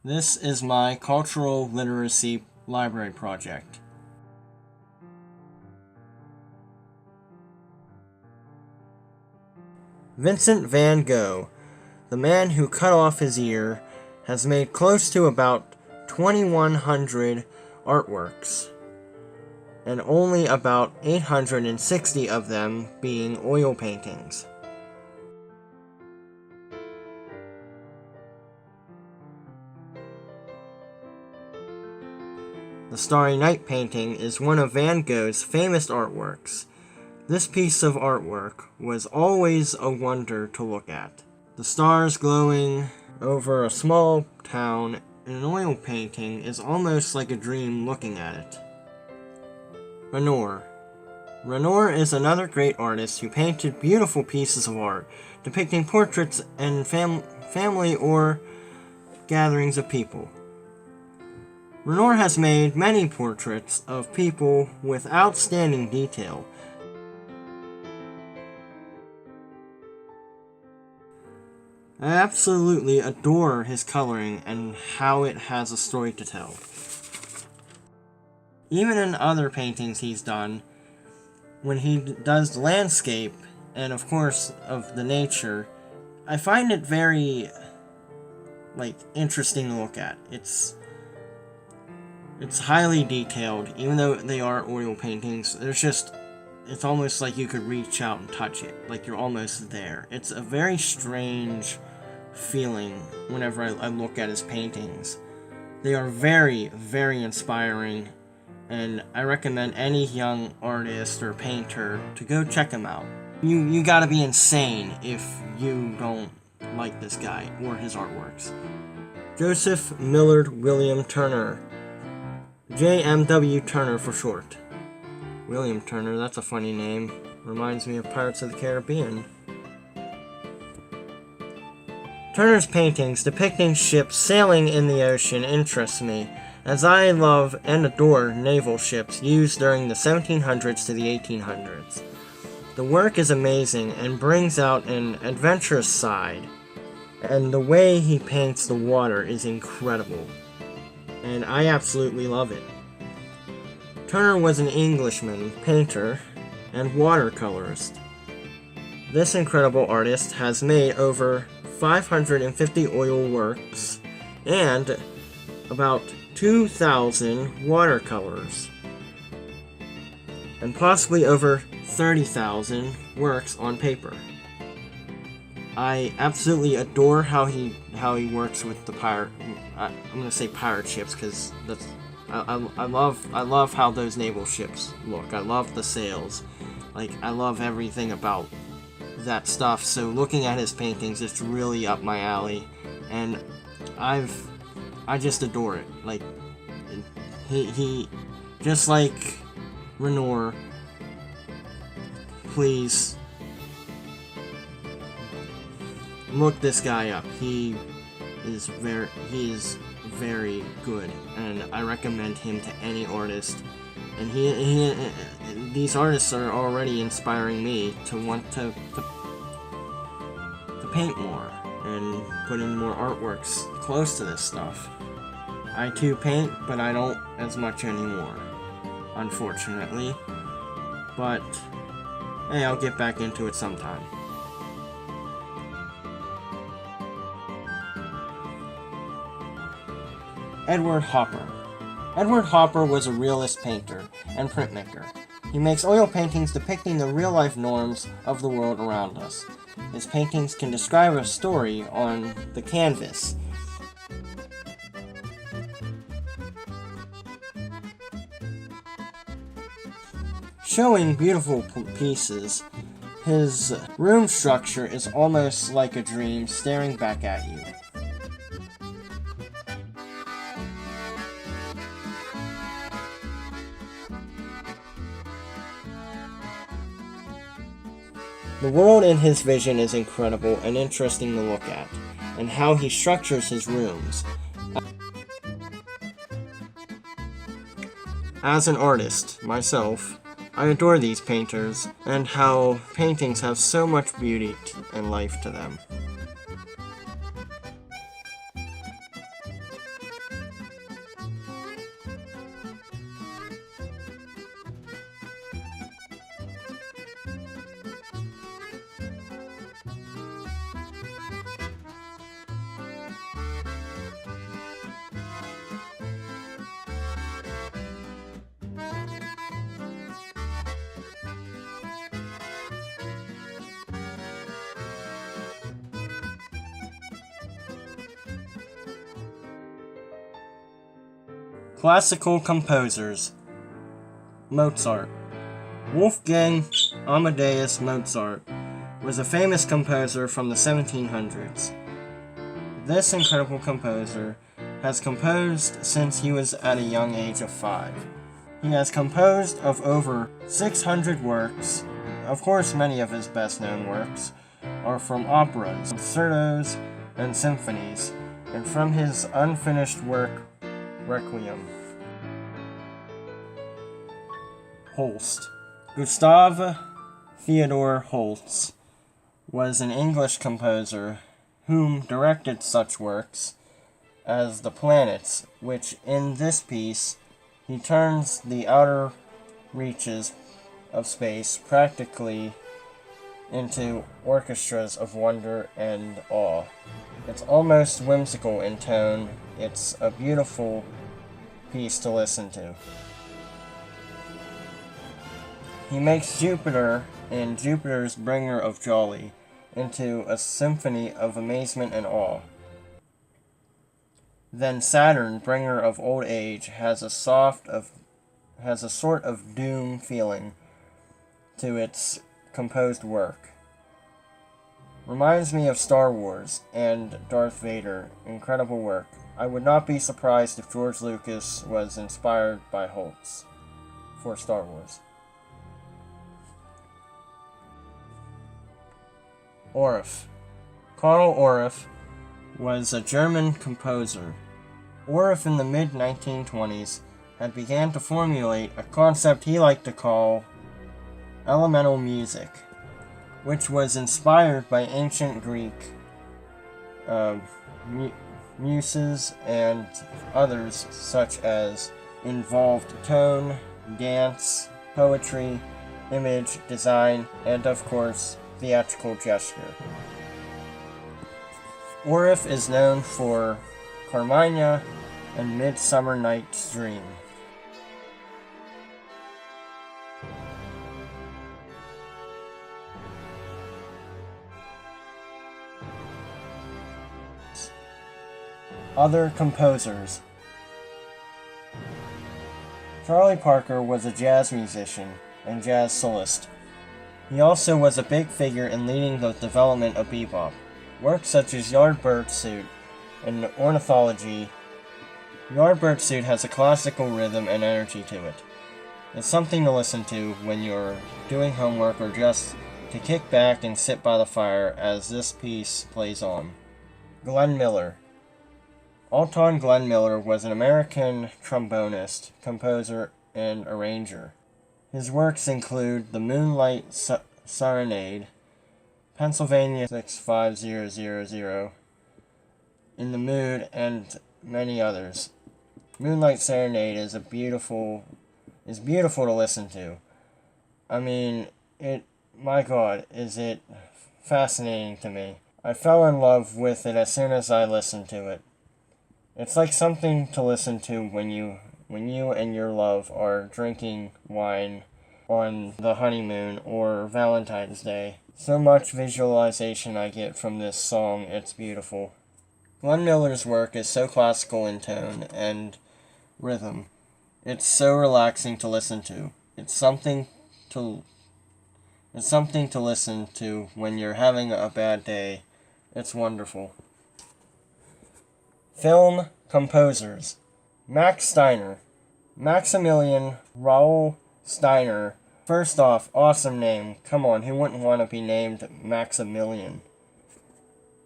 This is my cultural literacy library project. Vincent van Gogh, the man who cut off his ear, has made close to about 2,100 artworks, and only about 860 of them being oil paintings. The Starry Night painting is one of Van Gogh's famous artworks. This piece of artwork was always a wonder to look at. The stars glowing over a small town in an oil painting is almost like a dream looking at it. Renoir. Renoir is another great artist who painted beautiful pieces of art depicting portraits and family or gatherings of people. Renoir has made many portraits of people with outstanding detail. I absolutely adore his coloring and how it has a story to tell. Even in other paintings he's done, when he does the landscape, and of course of the nature, I find it very, interesting to look at. It's highly detailed, even though they are oil paintings. It's almost like you could reach out and touch it, like you're almost there. It's a very strange feeling whenever I look at his paintings. They are very, very inspiring, and I recommend any young artist or painter to go check him out. You gotta be insane if you don't like this guy or his artworks. Joseph Millard William Turner. J.M.W. Turner for short. William Turner, that's a funny name. Reminds me of Pirates of the Caribbean. Turner's paintings depicting ships sailing in the ocean interest me, as I love and adore naval ships used during the 1700s to the 1800s. The work is amazing and brings out an adventurous side, and the way he paints the water is incredible, and I absolutely love it. Turner was an Englishman, painter, and watercolorist. This incredible artist has made over 550 oil works and about 2,000 watercolors, and possibly over 30,000 works on paper. I absolutely adore how he works with the pirate. I'm gonna say pirate ships because that's I love how those naval ships look. I love the sails. I love everything about that stuff. So looking at his paintings, it's really up my alley, and I just adore it. He just like Renoir. Please look this guy up. He is very good, and I recommend him to any artist. And these artists are already inspiring me to want to paint more and put in more artworks close to this stuff. I too paint, but I don't as much anymore, unfortunately. But hey, I'll get back into it sometime. Edward Hopper. Edward Hopper was a realist painter and printmaker. He makes oil paintings depicting the real-life norms of the world around us. His paintings can describe a story on the canvas. Showing beautiful pieces, his room structure is almost like a dream staring back at you. The world in his vision is incredible and interesting to look at, and how he structures his rooms. As an artist, myself, I adore these painters, and how paintings have so much beauty and life to them. Classical composers. Mozart. Wolfgang Amadeus Mozart was a famous composer from the 1700s. This incredible composer has composed since he was at a young age of 5. He has composed of over 600 works. Of course, many of his best-known works are from operas, concertos, and symphonies, and from his unfinished work, Requiem. Holst. Gustav Theodor Holst was an English composer whom directed such works as The Planets, which in this piece he turns the outer reaches of space practically into orchestras of wonder and awe. It's almost whimsical in tone. It's a beautiful piece to listen to. He makes Jupiter and Jupiter's Bringer of Jolly into a symphony of amazement and awe. Then Saturn, Bringer of Old Age, has a sort of doom feeling to its composed work. Reminds me of Star Wars and Darth Vader. Incredible work. I would not be surprised if George Lucas was inspired by Holst for Star Wars. Orff. Karl Orff was a German composer. Orff in the mid-1920s had began to formulate a concept he liked to call elemental music, which was inspired by ancient Greek muses and others, such as involved tone, dance, poetry, image, design, and of course, theatrical gesture. Orff is known for Carmina and Midsummer Night's Dream. Other composers. Charlie Parker was a jazz musician and jazz soloist. He also was a big figure in leading the development of bebop. Works such as Yardbird Suit and Ornithology. Yardbird Suit has a classical rhythm and energy to it. It's something to listen to when you're doing homework or just to kick back and sit by the fire as this piece plays on. Glenn Miller. Alton Glenn Miller was an American trombonist, composer, and arranger. His works include The Moonlight Serenade, Pennsylvania 65000, In the Mood, and many others. Moonlight Serenade is beautiful to listen to. I mean, my God, is it fascinating to me. I fell in love with it as soon as I listened to it. It's like something to listen to when you and your love are drinking wine on the honeymoon or Valentine's Day. So much visualization I get from this song, it's beautiful. Glenn Miller's work is so classical in tone and rhythm. It's so relaxing to listen to. It's something to listen to when you're having a bad day. It's wonderful. Film composers. Max Steiner. Maximilian Raoul Steiner. First off, awesome name. Come on, who wouldn't want to be named Maximilian?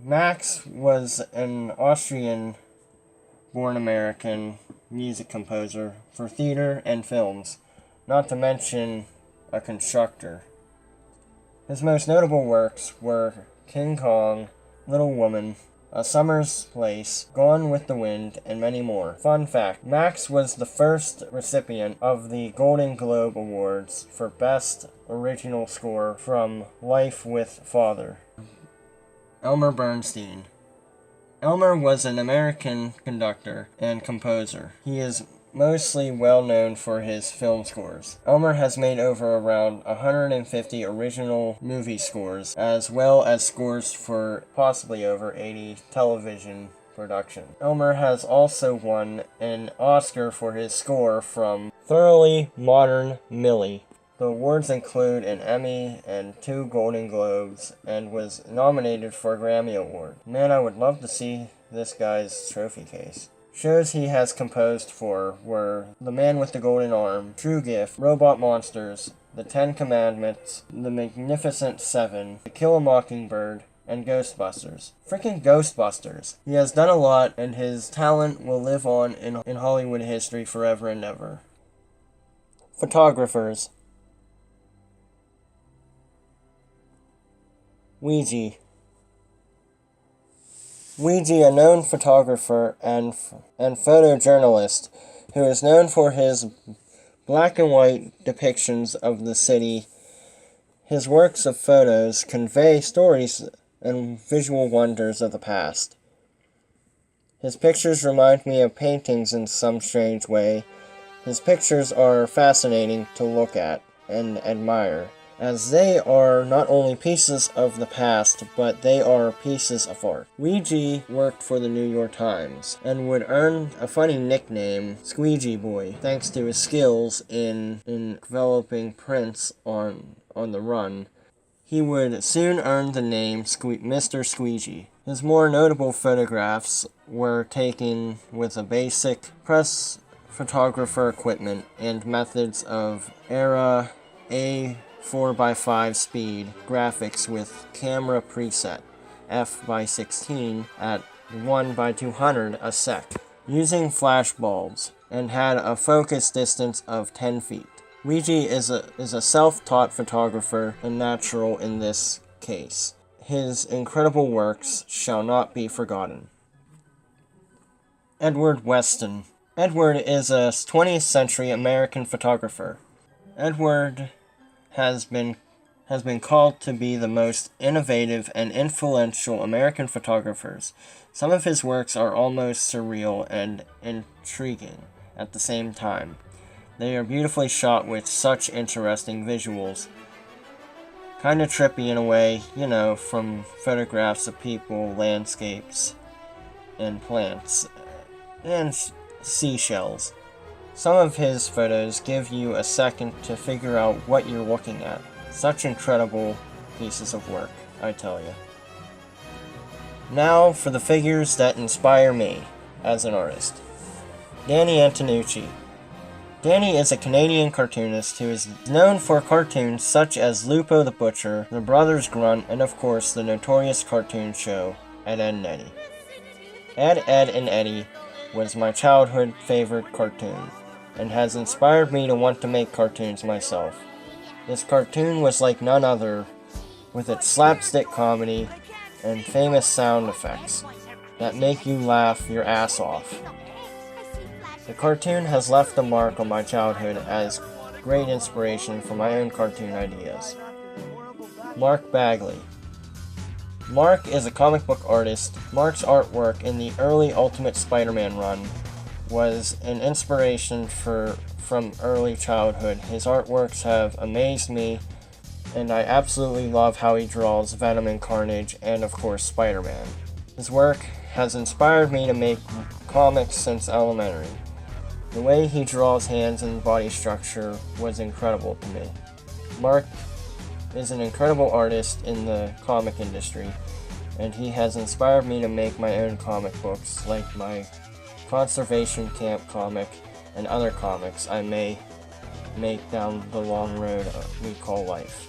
Max was an Austrian-born American music composer for theater and films, not to mention a constructor. His most notable works were King Kong, Little Woman, A Summer's Place, Gone with the Wind, and many more. Fun fact, Max was the first recipient of the Golden Globe Awards for Best Original Score from Life with Father. Elmer Bernstein. Elmer was an American conductor and composer. He is mostly well known for his film scores. Elmer has made over around 150 original movie scores, as well as scores for possibly over 80 television production. Elmer has also won an Oscar for his score from Thoroughly Modern Millie. The awards include an Emmy and 2 Golden Globes, and was nominated for a Grammy Award. Man, I would love to see this guy's trophy case. Shows he has composed for were The Man with the Golden Arm, True Gift, Robot Monsters, The 10 Commandments, The Magnificent Seven, To Kill a Mockingbird, and Ghostbusters. Freaking Ghostbusters! He has done a lot, and his talent will live on in Hollywood history forever and ever. Photographers. Ouija. Ouija, a known photographer and photojournalist who is known for his black and white depictions of the city. His works of photos convey stories and visual wonders of the past. His pictures remind me of paintings in some strange way. His pictures are fascinating to look at and admire, as they are not only pieces of the past, but they are pieces of art. Ouija worked for the New York Times, and would earn a funny nickname, Squeegee Boy, thanks to his skills in developing prints on the run. He would soon earn the name Mr. Squeegee. His more notable photographs were taken with a basic press photographer equipment and methods of era A4x5 speed graphics with camera preset f/16 at 1/200 a sec, using flash bulbs, and had a focus distance of 10 feet. Ouija is a self-taught photographer and natural in this case. His incredible works shall not be forgotten. Edward Weston. Edward is a 20th century American photographer. Edward has been called to be the most innovative and influential American photographers. Some of his works are almost surreal and intriguing at the same time. They are beautifully shot with such interesting visuals. Kinda trippy in a way, from photographs of people, landscapes, and plants, and seashells. Some of his photos give you a second to figure out what you're looking at. Such incredible pieces of work, I tell you. Now for the figures that inspire me as an artist. Danny Antonucci. Danny is a Canadian cartoonist who is known for cartoons such as Lupo the Butcher, The Brothers Grunt, and of course the notorious cartoon show Ed, Edd and Eddy. Ed, Edd and Eddy was my childhood favorite cartoon, and has inspired me to want to make cartoons myself. This cartoon was like none other, with its slapstick comedy and famous sound effects that make you laugh your ass off. The cartoon has left a mark on my childhood as great inspiration for my own cartoon ideas. Mark Bagley. Mark is a comic book artist. Mark's artwork in the early Ultimate Spider-Man run was an inspiration from early childhood. His artworks have amazed me, and I absolutely love how he draws Venom and Carnage, and of course Spider-Man. His work has inspired me to make comics since elementary. The way he draws hands and body structure was incredible to me. Mark is an incredible artist in the comic industry, and he has inspired me to make my own comic books, like my Conservation Camp comic and other comics I may make down the long road we call life.